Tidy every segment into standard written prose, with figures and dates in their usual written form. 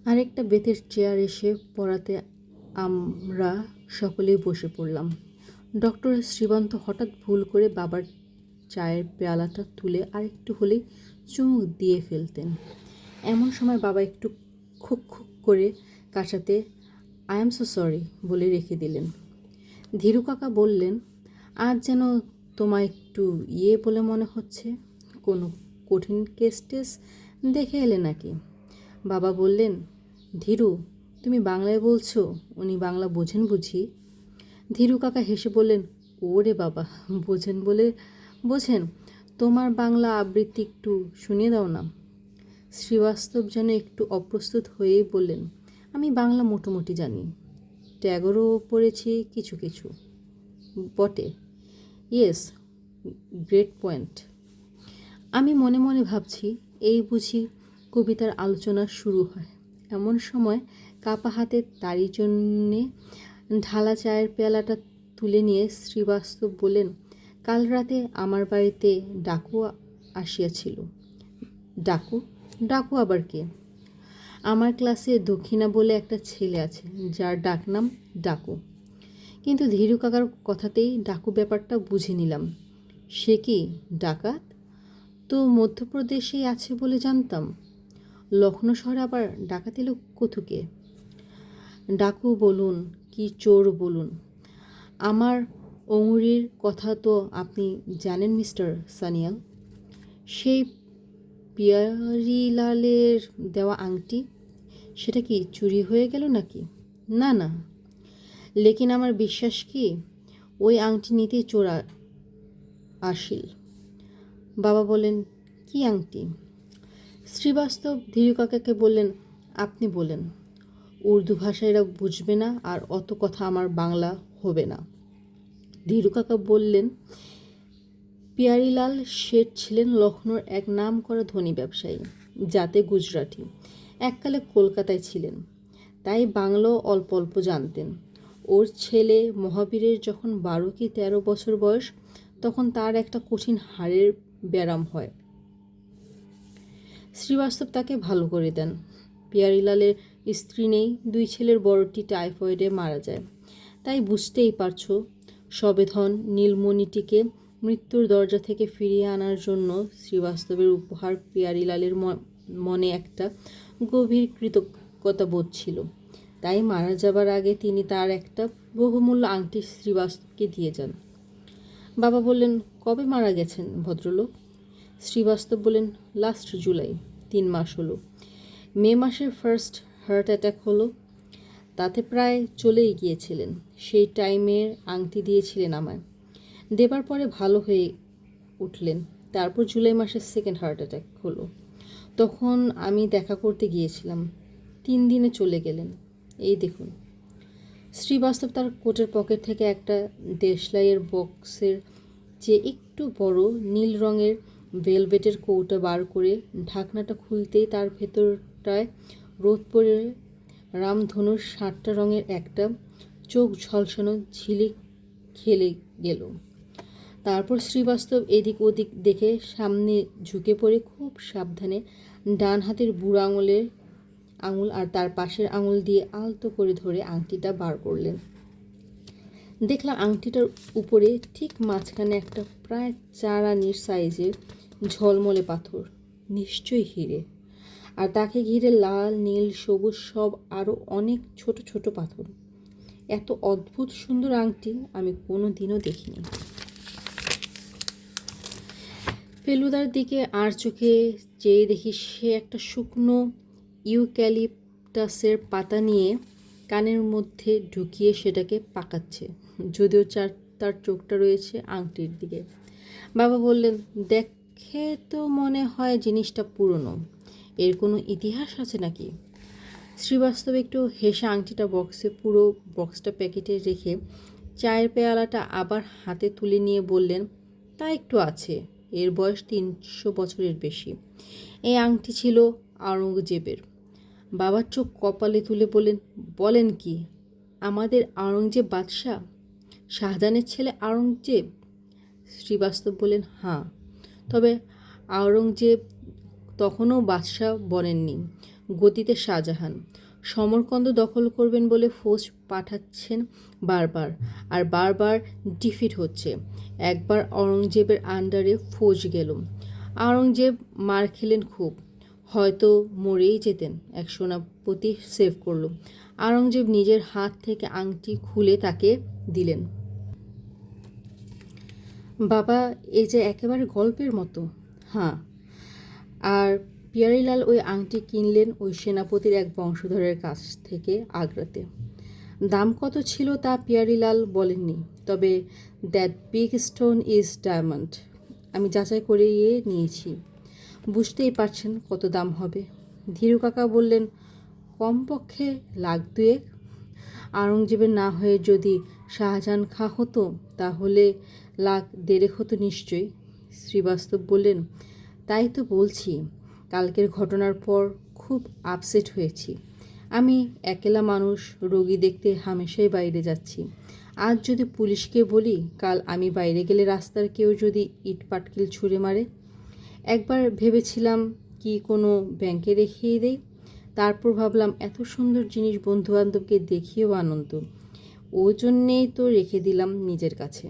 আরেকটা বেতের চেয়ার এসে পড়াতে আমরা সকলেই বসে পড়লাম। ডক্টর শ্রীবন্ত হঠাৎ ভুল করে বাবার চায়ের পেয়ালাটা তুলে আরেকটু হলেই চুমুক দিয়ে ফেলতেন। এমন সময় বাবা একটু খুক খুক করে কাশাতে আই এম সো সরি বলে রেখে দিলেন। ধীরু কাকা বললেন, আজ যেন তোমায় একটু বলে মনে হচ্ছে, কোনো কঠিন কেস টেস দেখে এলে নাকি? বাবা বললেন, ধীরু, তুমি বাংলায় বলছো, উনি বাংলা বোঝেন বুঝি? ধীরু কাকা হেসে বললেন, ওরে বাবা, বোঝেন বলে বোঝেন, তোমার বাংলা আবৃত্তি একটু শুনিয়ে দাও না। শ্রীবাস্তব যেন একটু অপ্রস্তুত হয়েই বললেন, আমি বাংলা মোটামুটি জানি, ট্যাগরও পড়েছি কিছু কিছু বটে। Yes, great point. আমি মনে মনে ভাবছি, এই বুঝি কবিতার আলোচনা শুরু হয়। এমন সময় কাপা হাতে তারই জন্যে ঢালা চায়ের পেয়ালাটা তুলে নিয়ে শ্রীবাস্তব বললেন, কাল রাতে আমার বাড়িতে ডাকু আসিয়াছিল। ডাকু? ডাকু আবার কে? আমার ক্লাসে দক্ষিণা বলে একটা ছেলে আছে, যার ডাকনাম ডাকু। কিন্তু ধীরু কাকার কথাতেই ডাকু ব্যাপারটা বুঝে নিলাম। সে কি ডাকাত? তো মধ্যপ্রদেশেই আছে বলে জানতাম। লখনৌ শহরে আবার ডাকাত এলো কোথুকে? ডাকু বলুন কি চোর বলুন, আমার অঙ্গুরির কথা তো আপনি জানেন মিস্টার সানিয়াল। সেই পিয়ারিলালের দেওয়া আংটি, সেটা কি চুরি হয়ে গেল নাকি? না না, লেকিন আমার বিশ্বাস কি ওই আংটি নিতেই চোর আসিল। বাবা বলেন, কি আংটি? শ্রীবাস্তব ধীরু কাকাকে বললেন, আপনি বলেন, উর্দু ভাষা এরা বুঝবে না, আর অত কথা আমার বাংলা হবে না। ধীরু কাকা বললেন, পিয়ারিলাল শেঠ ছিলেন লখনৌর এক নাম করা ধনী ব্যবসায়ী, যাতে গুজরাটি। এককালে কলকাতায় ছিলেন, তাই বাংলাও অল্প অল্প জানতেন। ওর ছেলে মহাবীরের যখন 12 কি 13 বছর বয়স, তখন তার একটা কঠিন হাড়ের ব্যারাম হয়। শ্রীবাস্তব তাকে ভালো করে দেন। পিয়ারিলালের স্ত্রী নেই, 2 ছেলের বড়টি টাইফয়েডে মারা যায়। তাই বুঝতেই পারছো, সবেধন নীলমণিটিকে মৃত্যুর দরজা থেকে ফিরিয়ে আনার জন্য শ্রীবাস্তবের উপহার পিয়ারিলালের মনে একটা গভীর কৃতজ্ঞতা বোধ ছিল। তাই মারা যাবার আগে তিনি তার একটা বহুমূল্য আংটি শ্রীবাস্তবকে দিয়ে যান। বাবা বললেন, কবে মারা গেছেন ভদ্রলোক? শ্রীবাস্তব বললেন, লাস্ট জুলাই, 3 মাস হলো। মে মাসের ফার্স্ট হার্ট অ্যাটাক হলো, তাতে প্রায় চলেই গিয়েছিলেন। সেই টাইমের আংটি দিয়েছিলেন আমায়, দেবার পরে ভালো হয়ে উঠলেন। তারপর জুলাই মাসে সেকেন্ড হার্ট অ্যাটাক হলো, তখন আমি দেখা করতে গিয়েছিলাম। 3 দিনে চলে গেলেন। এই দেখুন। শ্রীবাস্তব তার কোটের পকেট থেকে একটা দেশলাইয়ের বক্সের যে একটু বড় নীল রঙের ভেলভেটের কৌটা বার করে ঢাকনাটা খুলতেই তার ভেতরটায় রোদ পড়ে রামধনুর 7টা রঙের একটা চোখ ঝলসানো ঝিলিক খেলে গেল। তারপর শ্রীবাস্তব এদিক ওদিক দেখে সামনে ঝুঁকে পড়ে খুব সাবধানে ডান হাতের বুড়ো আঙুল আর তার পাশের আঙুল দিয়ে আলতো করে ধরে আংটিটা বার করলেন। দেখলাম আংটিটার উপরে ঠিক মাঝখানে একটা প্রায় 4 আনির সাইজের ঝলমলে পাথর, নিশ্চয়ই হিরে। আর তাকে ঘিরে লাল, নীল, সবুজ সব আরও অনেক ছোট ছোট পাথর। এত অদ্ভুত সুন্দর আংটি আমি কোনো দিনও দেখিনি। ফেলুদার দিকে আর চোখে চেয়ে দেখি সে একটা শুকনো ইউক্যালিপটাসের পাতা নিয়ে কানের মধ্যে ঢুকিয়ে সেটাকে পাকাচ্ছে, যদিও তার চোখটা রয়েছে আংটির দিকে। বাবা বললেন, দেখে তো মনে হয় জিনিসটা পুরনো, এর কোনো ইতিহাস আছে নাকি? শ্রীবাস্তব একটু হেসে আংটিটা পুরো বক্সটা প্যাকেটে রেখে চায়ের পেয়ালাটা আবার হাতে তুলে নিয়ে বললেন, তা একটু আছে, এর বয়স 300 বছরের বেশি। এই আংটি ছিল আওরঙ্গজেবের। বাবার চোখ কপালে তুলে বললেন, বলেন কি, আমাদের আওরঙ্গজেব বাদশাহ, শাহজাহানের ছেলে আওরঙ্গজেব? শ্রীবাস্তব বললেন, হ্যাঁ, তবে আওরঙ্গজেব তখনও বাদশাহ বনেননি, গতিতে শাহজাহান। সমরকন্দ দখল করবেন বলে ফৌজ পাঠাচ্ছেন বারবার, আর বারবার ডিফিট হচ্ছে। একবার আওরঙ্গজেবের আন্ডারে ফৌজ গেল, আওরঙ্গজেব মার খেলেন খুব, হয়তো মরেই যেতেন। এক সেনাপতি সেভ করল। আওরঙ্গজেব নিজের হাত থেকে আংটি খুলে তাকে দিলেন। বাবা, এই যে একেবারে গল্পের মতো। হ্যাঁ। আর পিয়ারীলাল ওই আংটি কিনলেন ওই সেনাপতির এক বংশধরের কাছ থেকে আগ্রাতে। দাম কত ছিল তা পিয়ারীলাল বলেননি, তবে that big stone is diamond. আমি যাচাই করে নিয়েছি। বুঝতেই পারছেন কত দাম হবে। ধীরু কাকা বললেন, কমপক্ষে $1,02,000। আওরঙ্গজেবের না হয়ে যদি শাহজাহান খাঁ হতো তাহলে $1,50,000 হতো নিশ্চয়ই। শ্রীবাস্তব বললেন, তাই তো বলছি, কালকের ঘটনার পর খুব আপসেট হয়েছি। আমি একলা মানুষ, রোগী দেখতে হামেশাই বাইরে যাচ্ছি। আজ যদি পুলিশকে বলি, কাল আমি বাইরে গেলে রাস্তার কেউ যদি ইট পাটকেল ছুঁড়ে মারে। একবার ভেবেছিলাম কি কোনো ব্যাংকে রেখেই দেই, তারপর ভাবলাম এত সুন্দর জিনিস বন্ধুবান্ধবকে দেখিয়েও আনন্দ, ও জন্যেই তো রেখে দিলাম নিজের কাছে।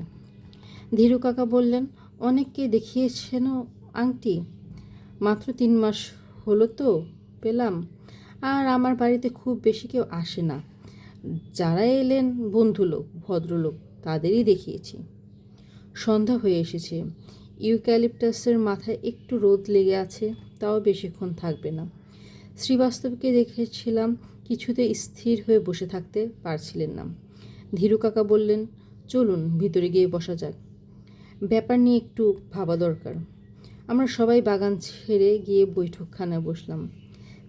ধীরু কাকা বললেন, অনেককে দেখিয়েছেন আংটি? মাত্র 3 মাস হলো তো পেলাম, আর আমার বাড়িতে খুব বেশি কেউ আসে না। যারা এলেন বন্ধুলোক, ভদ্রলোক, তাদেরই দেখিয়েছি। সন্ধ্যা হয়ে এসেছে। ইউক্যালিপটাসের মাথায় একটু রোদ লেগে আছে, তাও বেশিক্ষণ থাকবে না। শ্রীবাস্তবকে দেখেছিলাম কিছুতে স্থির হয়ে বসে থাকতে পারছিলেন না। ধীরু কাকা বললেন, চলুন ভিতরে গিয়ে বসা যাক, ব্যাপার নিয়ে একটু ভাবা দরকার। আমরা সবাই বাগান ছেড়ে গিয়ে বৈঠকখানায় বসলাম।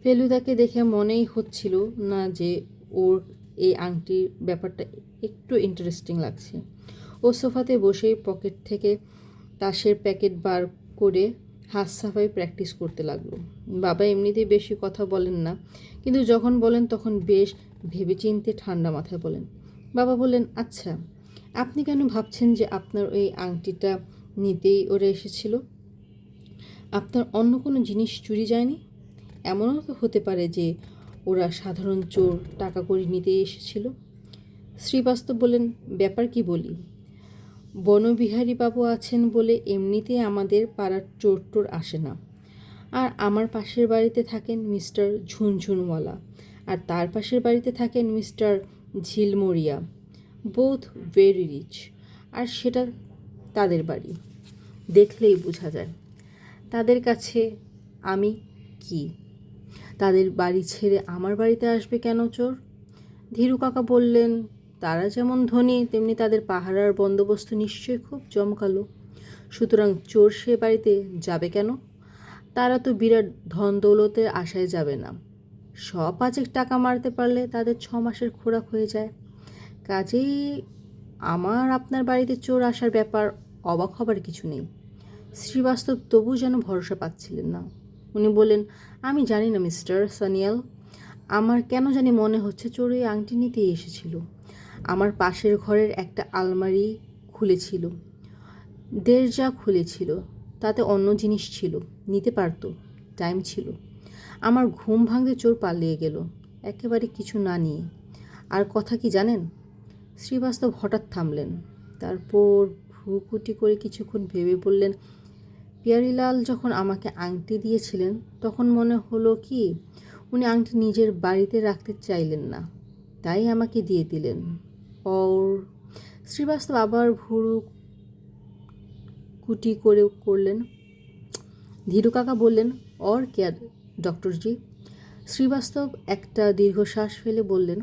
ফেলুদাকে দেখে মনেই হচ্ছিল না যে ওর এই আংটির ব্যাপারটা একটু ইন্টারেস্টিং লাগছে। ও সোফাতে বসেই পকেট থেকে তাসের প্যাকেট বার করে হাত সাফাই প্র্যাকটিস করতে লাগলো। বাবা এমনিতেই বেশি কথা বলেন না, কিন্তু যখন বলেন তখন বেশ ভেবেচিন্তে ঠান্ডা মাথায় বলেন। বাবা বললেন, আচ্ছা, আপনি কেন ভাবছেন যে আপনার ওই আংটিটা নিতেই ওরা এসেছিল? আপনার অন্য কোনো জিনিস চুরি যায়নি? এমনও তো হতে পারে যে ওরা সাধারণ চোর টাকা কড়ি নিতেই এসেছিল। শ্রীবাস্তব বললেন, ব্যাপার কি বলি, বনবিহারী বাবু আছেন বলে এমনিতেই আমাদের পাড়ার চোর টোর আসে না। আর আমার পাশের বাড়িতে থাকেন মিস্টার ঝুনঝুনওয়ালা, আর তার পাশের বাড়িতে থাকেন মিস্টার ঝিলমরিয়া, বোথ ভেরি রিচ। আর সেটা তাদের বাড়ি, দেখলেই বোঝা যায়। তাদের কাছে আমি কি? তাদের বাড়ি ছেড়ে আমার বাড়িতে আসবে কেন চোর? ধীরু কাকা বললেন, তারা যেমন ধনী তেমনি তাদের পাহারার বন্দোবস্ত নিশ্চয়ই খুব জমকালো। সুতরাং চোর সে বাড়িতে যাবে কেন? তারা তো বিরাট ধন দৌলতের আশায় যাবে না। 100-5 টাকা মারতে পারলে তাদের 6 মাসের খোরাক হয়ে যায়। কাজেই আমার আপনার বাড়িতে চোর আসার ব্যাপার অবাক হবার কিছু নেই। শ্রীবাস্তব তবু যেন ভরসা পাচ্ছিলেন না। উনি বললেন, আমি জানি না মিস্টার সানিয়াল, আমার কেন জানি মনে হচ্ছে চোর এই আংটি নিতেই এসেছিল। আমার পাশের ঘরের একটা আলমারি খুলেছিল, দরজা খুলেছিল, তাতে অন্য জিনিস ছিল, নিতে পারতো, টাইম ছিল। আমার ঘুম ভাঙতে চোর পালিয়ে গেল একেবারে কিছু না নিয়ে। আর কথা কি জানেন? শ্রীবাস্তব হঠাৎ থামলেন, তারপর ভ্রুকুটি করে কিছুক্ষণ ভেবে বললেন, পিয়ারীলাল যখন আমাকে আংটি দিয়েছিলেন তখন মনে হলো কি উনি আংটি নিজের বাড়িতে রাখতে চাইলেন না, তাই আমাকে দিয়ে দিলেন। ওর শ্রীবাস্তব আবার ভুরু কুটি করে করলেন। ধীরু কাকা বললেন, और क्या ডক্টর জি? শ্রীবাস্তব একটা দীর্ঘশ্বাস ফেলে বললেন,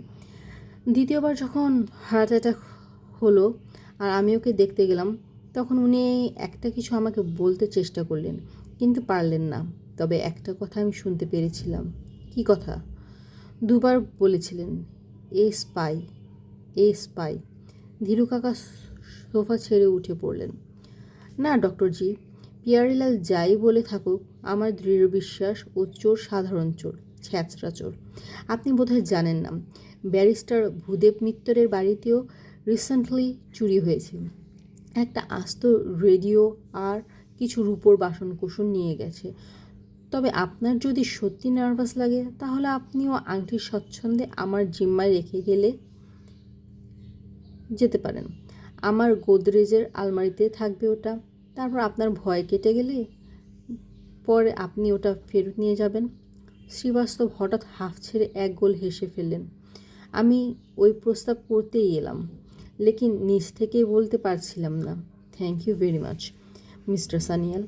দ্বিতীয়বার যখন হার্ট অ্যাটাক হলো আর আমি ওকে দেখতে গেলাম, তখন উনি একটা কিছু আমাকে বলতে চেষ্টা করলেন, কিন্তু পারলেন না। তবে একটা কথা আমি শুনতে পেরেছিলাম। কি কথা? 2 বার বলেছিলেন, এ স্পাই, এ স্পাই। ধীরু কাকা সোফা ছেড়ে উঠে পড়লেন। না ডক্টর জি, পিয়ারীলাল যাই বলে থাকুক, আমার দৃঢ় বিশ্বাস ও চোর সাধারণ চোর, ছ্যাঁচড়া চোর। আপনি বোধহয় জানেন না, ব্যারিস্টার ভূদেব মিত্তরের বাড়িতেও রিসেন্টলি চুরি হয়েছে। একটা আস্ত রেডিও আর কিছু রূপোর বাসনকোসন নিয়ে গেছে। তবে আপনার যদি সত্যি নার্ভাস লাগে তাহলে আপনিও আংটির স্বচ্ছন্দে আমার জিম্মায় রেখে যেতে পারেন। আমার গোদরেজের আলমারিতে থাকবে ওটা। তারপর আপনার ভয় কেটে গেলে পরে আপনি ওটা ফেরত নিয়ে যাবেন। শ্রীবাস্তব হঠাৎ হাঁফ ছেড়ে এক গোল হেসে ফেললেন। আমি ওই প্রস্তাব করতেই এলাম, লেকিন নিজ থেকেই বলতে পারছিলাম না। Thank you very much mister Sanyal.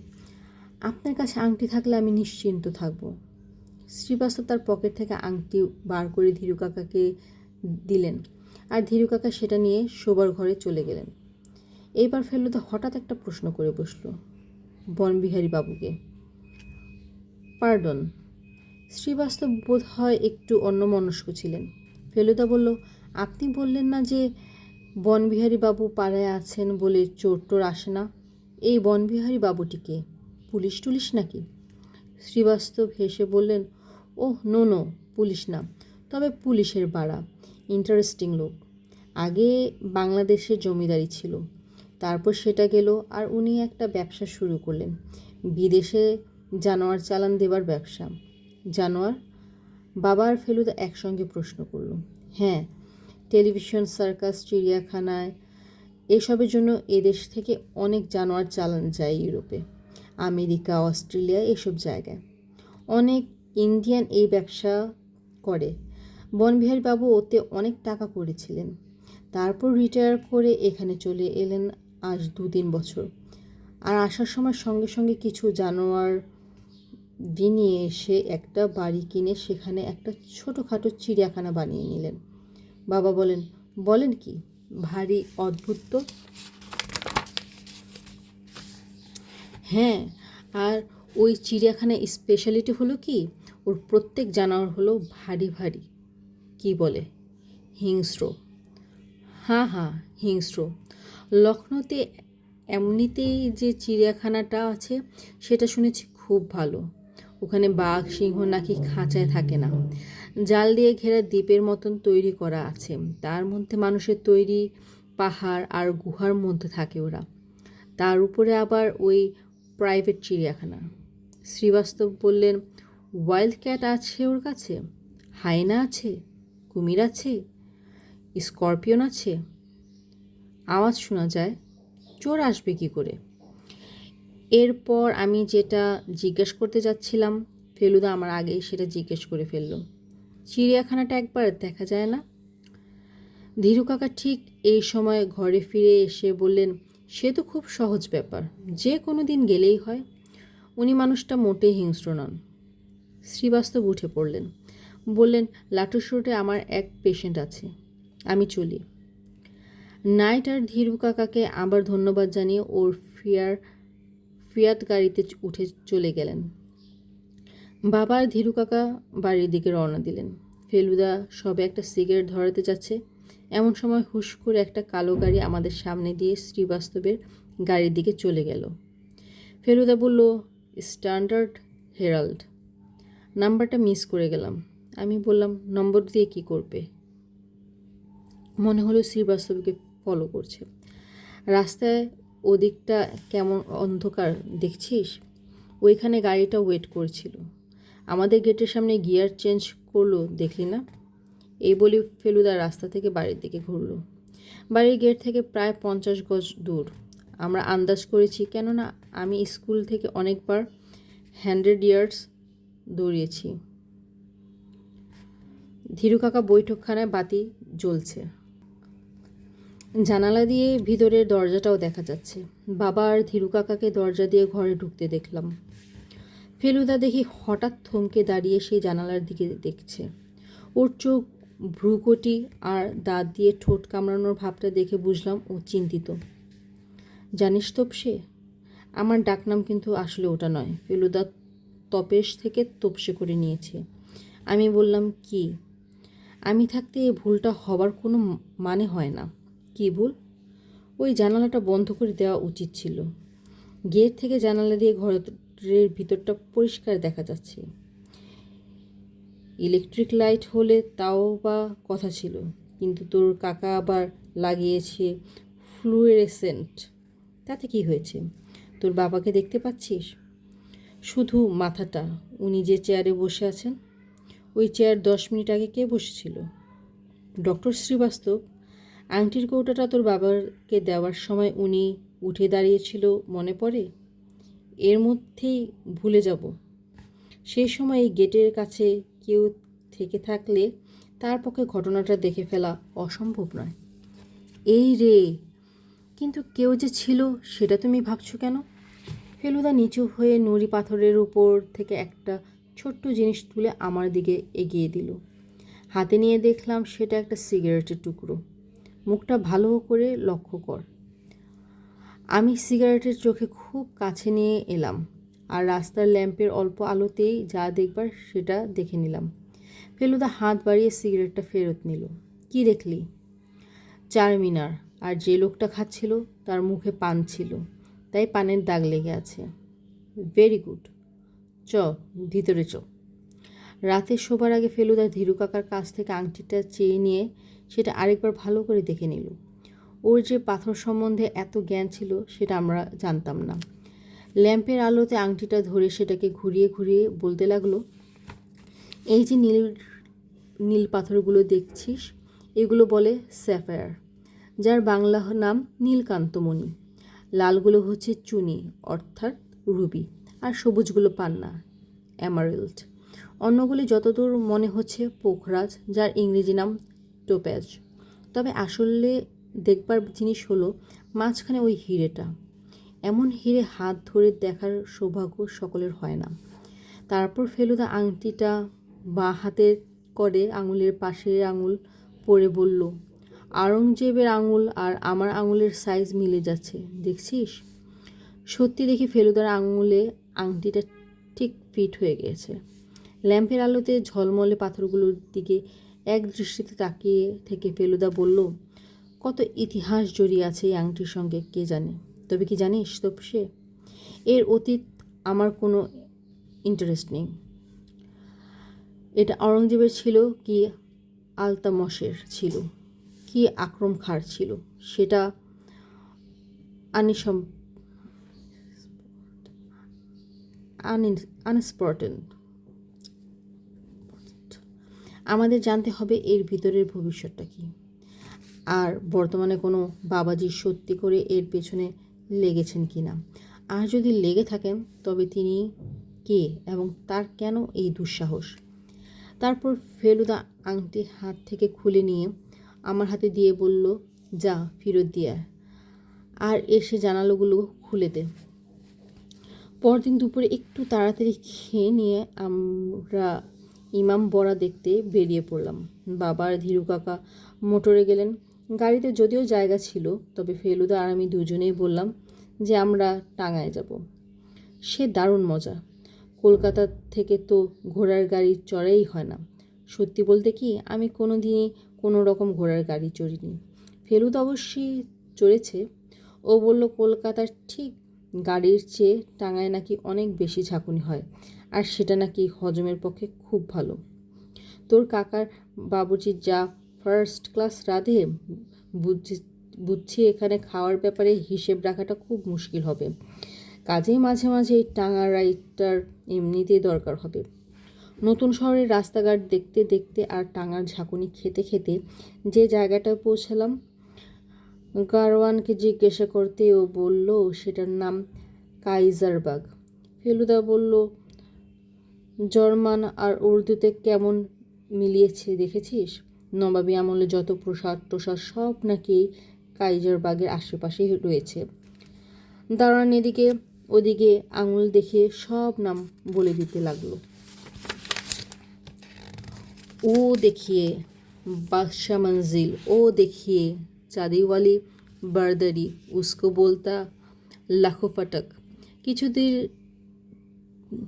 আপনার কাছে আংটি থাকলে আমি নিশ্চিন্ত থাকব। শ্রীবাস্তব তার পকেট থেকে আংটি বার করে ধীরু কাকাকে দিলেন, আর ধীরু কাকা সেটা নিয়ে শোবার ঘরে চলে গেলেন। এইবার ফেলুদা হঠাৎ একটা প্রশ্ন করে বসল, বনবিহারী বাবুকে। পার্ডন। শ্রীবাস্তব বোধ হয় একটু অন্যমনস্ক ছিলেন। ফেলুদা বলল, আপনি বললেন না যে বনবিহারী বাবু পাড়ায় আছেন বলে চোর টোর আসে না? এই বনবিহারী বাবুটিকে পুলিশ টুলিশ নাকি? শ্রীবাস্তব হেসে বললেন, ওহ নো নো, পুলিশ না, তবে পুলিশের বাড়া। ইন্টারেস্টিং লোক। আগে বাংলাদেশে জমিদারি ছিল, তারপর সেটা গেল, আর উনি একটা ব্যবসা শুরু করলেন, বিদেশে জানোয়ার চালান দেবার ব্যবসা। জানোয়ার? বাবা আর ফেলুদা একসঙ্গে প্রশ্ন করল। হ্যাঁ, টেলিভিশন, সার্কাস, চিড়িয়াখানায় এসবের জন্য এদেশ থেকে অনেক জানোয়ার চালান যায় ইউরোপে, আমেরিকা, অস্ট্রেলিয়া, এসব জায়গায়। অনেক ইন্ডিয়ান এই ব্যবসা করে। বনবিহারী বাবু ওতে অনেক টাকা করেছিলেন। তারপর রিটায়ার করে এখানে চলে এলেন আজ 2-3 বছর। আর আসার সময় সঙ্গে সঙ্গে কিছু জানোয়ার নিয়ে এসে একটা বাড়ি কিনে সেখানে একটা ছোটোখাটো চিড়িয়াখানা বানিয়ে নিলেন। বাবা বলেন, বলেন কি, ভারী অদ্ভুত তো। হ্যাঁ, আর ওই চিড়িয়াখানার স্পেশালিটি হলো কি, ওর প্রত্যেক জানোয়ার হলো ভারী ভারী, কি বলে, হিংস্র। হ্যাঁ হ্যাঁ, হিংস্র। লখনৌতে এমনিতেই যে চিড়িয়াখানাটা আছে সেটা শুনেছি খুব ভালো। ওখানে বাঘ সিংহ নাকি খাঁচায় থাকে না, জাল দিয়ে ঘেরা দ্বীপের মতন তৈরি করা আছে, তার মধ্যে মানুষের তৈরি পাহাড় আর গুহার মধ্যে থাকে ওরা। তার উপরে আবার ওই প্রাইভেট চিড়িয়াখানা। শ্রীবাস্তব বললেন, ওয়াইল্ড ক্যাট আছে ওর কাছে? হায়না আছে? কুমির আছে? স্করপিয়ন আছে? আওয়াজ শোনা যায়, চোর আসবে কি করে? এরপর আমি যেটা জিজ্ঞেস করতে যাচ্ছিলাম, ফেলুদা আমার আগেই সেটা জিজ্ঞেস করে ফেলল। চিড়িয়াখানাটা একবার দেখা যায় না? ধীরু কাকা ঠিক এই সময় ঘরে ফিরে এসে বললেন, সে তো খুব সহজ ব্যাপার, যে কোনো দিন গেলেই হয়। উনি মানুষটা মোটেই হিংস্র নন। শ্রীবাস্তব উঠে পড়লেন, বললেন, লাটুর রোডে আমার এক পেশেন্ট আছে, আমি চলি। নাইট আর ধীরু কাকাকে আবার ধন্যবাদ জানিয়ে ওর ফিয়াট গাড়িতে উঠে চলে গেলেন। বাবা আর ধীরু কাকা বাড়ির দিকে রওনা দিলেন। ফেলুদা সবে একটা সিগারেট ধরাতে যাচ্ছে, এমন সময় হুশ করে একটা কালো গাড়ি আমাদের সামনে দিয়ে শ্রীবাস্তবের গাড়ির দিকে চলে গেল। ফেলুদা বলল, স্ট্যান্ডার্ড হেরাল্ড। নাম্বারটা মিস করে গেলাম। আমি বললাম, নম্বর দিয়ে কি করবে? মনে হলো শ্রীবাস্তবকে ফলো করছে। রাস্তায় ওদিকটা কেমন অন্ধকার দেখছিস? ওইখানে গাড়িটা ওয়েট করছিল, আমাদের গেটের সামনে গিয়ার চেঞ্জ করলো, দেখলি না? এই বলি ফেলুদা রাস্তা থেকে বাড়ির দিকে ঘুরল। বাড়ির গেট থেকে প্রায় 50 গজ দূর। আমরা আন্দাজ করেছি, কেননা আমি স্কুল থেকে অনেকবার 100 ইয়ার্স দৌড়িয়েছি। ধীরু কাকা বৈঠকখানায় বাতি জ্বলছে, জানালা দিয়ে ভিতরের দরজাটাও দেখা যাচ্ছে। বাবা আর ধীরু কাকাকে দরজা দিয়ে ঘরে ঢুকতে দেখলাম। ফেলুদা দেখি হঠাৎ থমকে দাঁড়িয়ে সেই জানালার দিকে দেখছে। ওর চোখ, ভ্রুকটি আর দাঁত দিয়ে ঠোঁট কামড়ানোর ভাবটা দেখে বুঝলাম ও চিন্তিত। জানিস তোপসে, আমার ডাকনাম কিন্তু আসলে ওটা নয়। ফেলুদা তপেশ থেকে তোপসে করে নিয়েছে। আমি বললাম, কি? আমি থাকতে এই ভুলটা হবার কোনো মানে হয় না। কি ভুল? ওই জানালাটা বন্ধ করে দেওয়া উচিত ছিল। গেট থেকে জানালা দিয়ে ঘরের ভিতরটা পরিষ্কার দেখা যাচ্ছে। ইলেকট্রিক লাইট হলে তাও বা কথা ছিল, কিন্তু তোর কাকা আবার লাগিয়েছে ফ্লুয়েরেসেন্ট। তাতে কি হয়েছে? তোর বাবাকে দেখতে পাচ্ছিস? শুধু মাথাটা। উনি যে চেয়ারে বসে আছেন, ওই চেয়ার 10 মিনিট আগে কে বসেছিল? ডক্টর শ্রীবাস্তব, আংটির কৌটাটা তোর বাবাকে দেওয়ার সময় উনি উঠে দাঁড়িয়েছিল মনে পড়ে? এর মধ্যেই ভুলে যাব। সেই সময় এই গেটের কাছে কেউ থেকে থাকলে তার পক্ষে ঘটনাটা দেখে ফেলা অসম্ভব নয়। এই রে, কিন্তু কেউ যে ছিল সেটা তুমি ভাবছো কেন? ফেলুদা নিচু হয়ে নুড়ি পাথরের উপর থেকে একটা ছোট্ট জিনিস তুলে আমার দিকে এগিয়ে দিল। হাতে নিয়ে দেখলাম সেটা একটা সিগারেটের টুকরো। মুখটা ভালো করে লক্ষ্য কর। আমি সিগারেটের চোখে খুব কাছে নিয়ে এলাম আর রাস্তার ল্যাম্পের অল্প আলোতেই যা দেখবার সেটা দেখে নিলাম। ফেলুদা হাত বাড়িয়ে সিগারেটটা ফেরত নিল। কি দেখলি? চারমিনার, আর যে লোকটা খাচ্ছিল তার মুখে পান ছিল, তাই পানের দাগ লেগে আছে। ভেরি গুড, চ ভিতরে চ। রাতে শোবার আগে ফেলুদা ধীরু কাকার কাছ থেকে আংটিটা চেয়ে নিয়ে সেটা আরেকবার ভালো করে দেখে নিল। ওর যে পাথর সম্বন্ধে এত জ্ঞান ছিল সেটা আমরা জানতাম না। ল্যাম্পের আলোতে আংটিটা ধরে সেটাকে ঘুরিয়ে ঘুরিয়ে বলতে লাগলো, এই যে নীল নীল পাথরগুলো দেখছিস, এগুলো বলে স্যাফায়ার, যার বাংলা নাম নীলকান্তমণি। লালগুলো হচ্ছে চুনি অর্থাৎ রুবি, আর সবুজগুলো পান্না এমারেল্ড। অন্যগুলি যতদূর মনে হচ্ছে পোখরাজ, যার ইংরেজি নাম টোপ্যাজ। তবে আসলে দেখবার জিনিস হলো মাঝখানে ওই হিরেটা। এমন হিরে হাত ধরে দেখার সৌভাগ্য সকলের হয় না। তারপর ফেলুদা আংটিটা বাঁ হাতের করে আঙুলের পাশের আঙুল পরে বলল, আওরঙ্গজেবের আঙুল আর আমার আঙুলের সাইজ মিলে যাচ্ছে, দেখছিস? সত্যি দেখি ফেলুদার আঙুলে আংটিটা ঠিক ফিট হয়ে গেছে। ল্যাম্পের আলোতে ঝলমলে পাথরগুলোর দিকে এক দৃষ্টিতে তাকিয়ে থেকে ফেলুদা বলল, কত ইতিহাস জড়িয়ে আছে এই আংটির সঙ্গে কে জানে। তবে কি জানিস তপসে, এর অতীত আমার কোনো ইন্টারেস্ট নেই। এটা আওরঙ্গজেবের ছিল কি আলতামশের ছিল কি আকরম খাঁর ছিল, সেটা আনইম্পর্টেন্ট। আমাদের জানতে হবে এর ভিতরের ভবিষ্যৎটা কী, আর বর্তমানে কোনো বাবাজি সত্যি করে এর পেছনে লেগেছেন কি না। আর যদি লেগে থাকেন তবে তিনি কে এবং তার কেন এই দুঃসাহস। তারপর ফেলুদা আংটি হাত থেকে খুলে নিয়ে আমার হাতে দিয়ে বলল, যা ফেরত দিয়ে আর এসে জানালাগুলো খুলে দে। পরদিন দুপুরে একটু তাড়াতাড়ি খেয়ে নিয়ে আমরা ইমাম বড়া দেখতে বেরিয়ে পড়লাম। বাবা আর ধীরু কাকা মোটরে গেলেন। গাড়িতে যদিও জায়গা ছিল, তবে ফেলুদা আর আমি দুজনেই বললাম যে আমরা টাঙ্গায় যাব। সে দারুণ মজা। কলকাতা থেকে তো ঘোড়ার গাড়ি চড়াই হয় না। সত্যি বলতে কি, আমি কোনো দিনই কোনো রকম ঘোড়ার গাড়ি চড়িনি। ফেলুদা অবশ্যই চড়েছে। ও বলল কলকাতার ঠিক গাড়ির চেয়ে টাঙ্গায় নাকি অনেক বেশি ঝাঁকুনি হয়, আর সেটা নাকি হজমের পক্ষে খুব ভালো। তোর কাকার বাবুর্চির যা ফার্স্ট ক্লাস রাঁধে, বুঝছি এখানে খাওয়ার ব্যাপারে হিসেব রাখাটা খুব মুশকিল হবে। কাজেই মাঝে মাঝে এই টাঙ্গা রাইডটার এমনিতেই দরকার হবে। নতুন শহরের রাস্তাঘাট দেখতে দেখতে আর টাঙ্গার ঝাঁকুনি খেতে খেতে যে জায়গাটায় পৌঁছালাম, গারওয়ানকে জিজ্ঞাসা করতে ও বলল সেটার নাম কাইজারবাগ। ফেলুদা বলল, জার্মান আর উর্দুতে কেমন মিলিয়েছে দেখেছিস? নবাবী আমলে যত প্রসাদ টোসাদ সব নাকি কাইজারবাগের আশেপাশেই রয়েছে। দারোয়ান এদিকে ওদিকে আঙুল দেখিয়ে সব নাম বলে দিতে লাগলো। ও দেখিয়ে বাদশা মঞ্জিল, ও দেখিয়ে চাঁদিওয়ালি বারদারি, উসকো বলতা লাখো ফটক।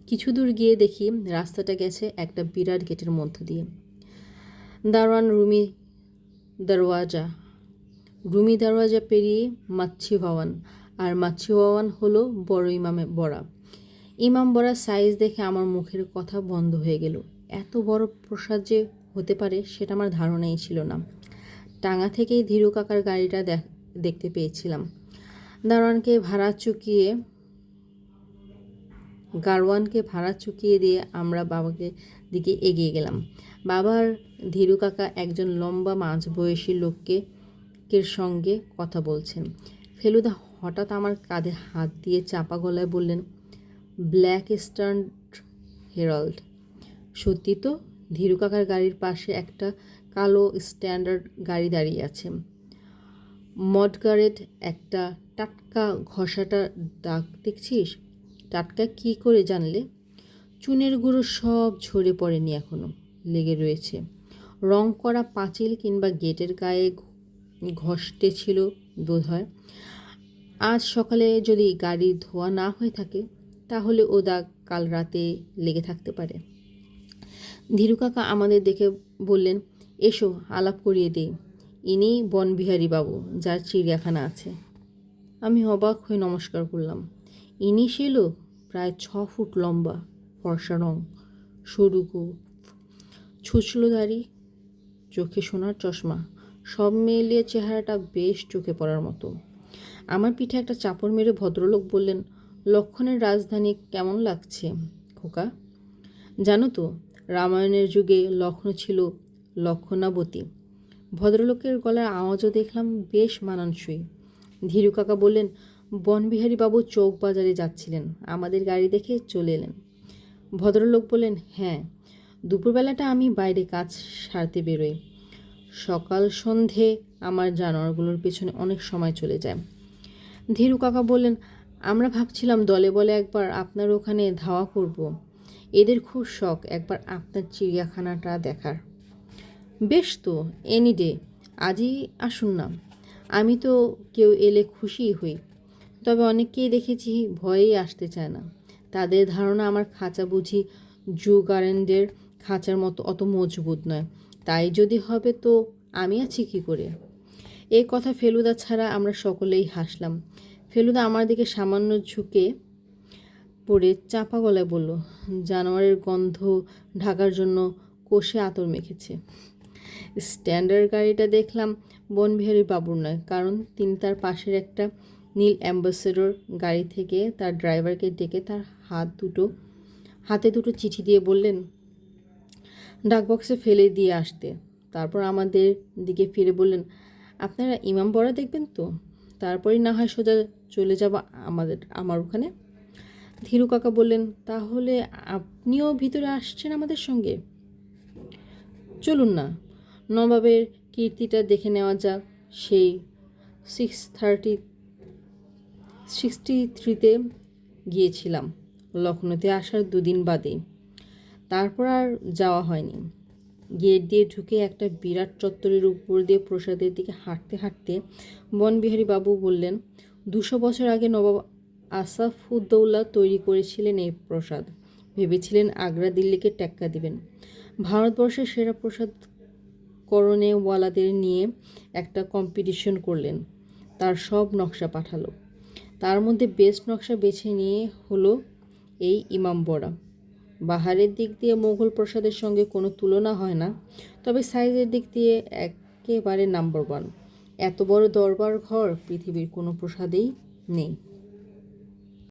কিছু দূর গিয়ে দেখি রাস্তাটা গেছে একটা বিরাট গেটের মধ্য দিয়ে। দারোয়ান রুমি দরওয়াজা পেরিয়ে মাচ্ছি ভবন, আর মাচ্ছি ভবন হলো বড় বড়া। ইমাম বড়া সাইজ দেখে আমার মুখের কথা বন্ধ হয়ে গেল। এত বড় প্রসাদ যে হতে পারে সেটা আমার ধারণাই ছিল না। টাঙ্গা থেকেই ধীরু কাকার গাড়িটা দেখতে পেয়েছিলাম। দারোয়ানকে ভাড়া চুকিয়ে গারওয়ানকে ভাড়া চুকিয়ে দিয়ে আমরা বাবাকে দিকে এগিয়ে গেলাম। বাবার ধীরু কাকা একজন লম্বা মাঝবয়সী লোকের সঙ্গে কথা বলছেন। ফেলুদা হঠাৎ আমার কাঁধে হাত দিয়ে চাপা গলায় বললেন, ব্ল্যাক স্টার হেরাল্ড। সত্যি তো, ধীরু কাকার গাড়ির পাশে একটা কালো স্ট্যান্ডার্ড গাড়ি দাঁড়িয়ে আছে। মডগার্ডের একটা টাটকা ঘষাটা দাগ দেখছিস? টাটকা কি করে জানলে? চুনের গুঁড়ো সব ঝরে পড়েনি, এখনো লেগে রয়েছে। রং করা পাঁচিল কিংবা গেটের গায়ে ঘষটে ছিল বোধহয়। আজ সকালে যদি গাড়ি ধোয়া না হয়ে থাকে তাহলে ও দাগ কাল রাতে লেগে থাকতে পারে। ধীরু কাকা আমাদের দেখে বললেন, এসো আলাপ করিয়ে দিই, ইনি বনবিহারী বাবু, যার চিড়িয়াখানা আছে। আমি অবাক হয়ে নমস্কার করলাম। ইনি সে লোক, প্রায় 6 ফুট লম্বা, ফর্সা রং, সরু গোঁফ, ছুঁচলো দাড়ি, চোখে সোনার চশমা, সব মিলিয়ে চেহারাটা বেশ চোখে পড়ার মতো। আমার পিঠে একটা চাপড় মেরে ভদ্রলোক বললেন, লক্ষণের রাজধানী কেমন লাগছে খোকা? জানো তো, রামায়ণের যুগে লক্ষ্ণ ছিল লক্ষণাবতী। ভদ্রলোকের গলার আওয়াজও দেখলাম বেশ মানানসই। ধীরু কাকা বললেন, বনবিহারী বাবু চৌক বাজারে যাচ্ছিলেন, আমাদের গাড়ি দেখে চলে এলেন। ভদ্রলোক বললেন, হ্যাঁ, দুপুরবেলাটা আমি বাইরে কাজ সারতে বেরোই। সকাল সন্ধে আমার জানোয়ারগুলোর পেছনে অনেক সময় চলে যায়। ধীরু কাকা বললেন, আমরা ভাবছিলাম দলে বলে একবার আপনার ওখানে ধাওয়া করব। এদের খুব শখ একবার আপনার চিড়িয়াখানাটা দেখার। বেশ তো, এনি ডে, আজই আসুন না। আমি তো কেউ এলে খুশি হই, তবে অনেককেই দেখেছি ভয়েই আসতে চায় না। তাদের ধারণা আমার খাঁচা বুঝি জু গার্ডেনের খাঁচার মতো অত মজবুত নয়, তাই যদি হবে তো আমি আছি কী করে? এই কথা ফেলুদা ছাড়া আমরা সকলেই হাসলাম। ফেলুদা আমার দিকে সামান্য ঝুঁকে পড়ে চাপা গলায় বলল, জানোয়ারের গন্ধ ঢাকার জন্য কষে আতর মেখেছে। স্ট্যান্ডার্ড গাড়িটা দেখলাম বনবিহারী বাবুর নয়, কারণ তিনি তার পাশের একটা নীল অ্যাম্বাসেডর গাড়ি থেকে তার ড্রাইভারকে ডেকে তার হাতে দুটো চিঠি দিয়ে বললেন ডাকবক্সে ফেলে দিয়ে আসতে। তারপর আমাদের দিকে ফিরে বললেন, আপনারা ইমামবাড়া দেখবেন তো? তারপরেই না হয় সোজা চলে যাব আমার ওখানে। ধীরু কাকা বললেন, তাহলে আপনিও ভিতরে আসছেন আমাদের সঙ্গে? চলুন না, নবাবের কীর্তিটা দেখে নেওয়া যাক। সেই 63-তে গিয়েছিলাম, লখনৌতে আসার 2 দিন বাদেই। তারপর আর যাওয়া হয়নি। গেট দিয়ে ঢুকে একটা বিরাট চত্বরের উপর দিয়ে প্রসাদের দিকে হাঁটতে হাঁটতে বনবিহারী বাবু বললেন, 200 বছর আগে নবাব আসাফউদ্দৌলা তৈরি করেছিলেন এই প্রসাদ। ভেবেছিলেন আগ্রা দিল্লিকে টেক্কা দিবেন। ভারতবর্ষের সেরা প্রসাদ করণেওয়ালাদের নিয়ে একটা কম্পিটিশন করলেন। তার সব নকশা পাঠালো। তার মধ্যে বেস্ট নকশা বেছে নিয়ে হলো এই ইমামবাড়া। বাহারের দিক দিয়ে মোগল প্রসাদের সঙ্গে কোনো তুলনা হয় না, তবে সাইজের দিক দিয়ে একেবারে নাম্বার 1। এত বড় দরবার ঘর পৃথিবীর কোনো প্রসাদেই নেই।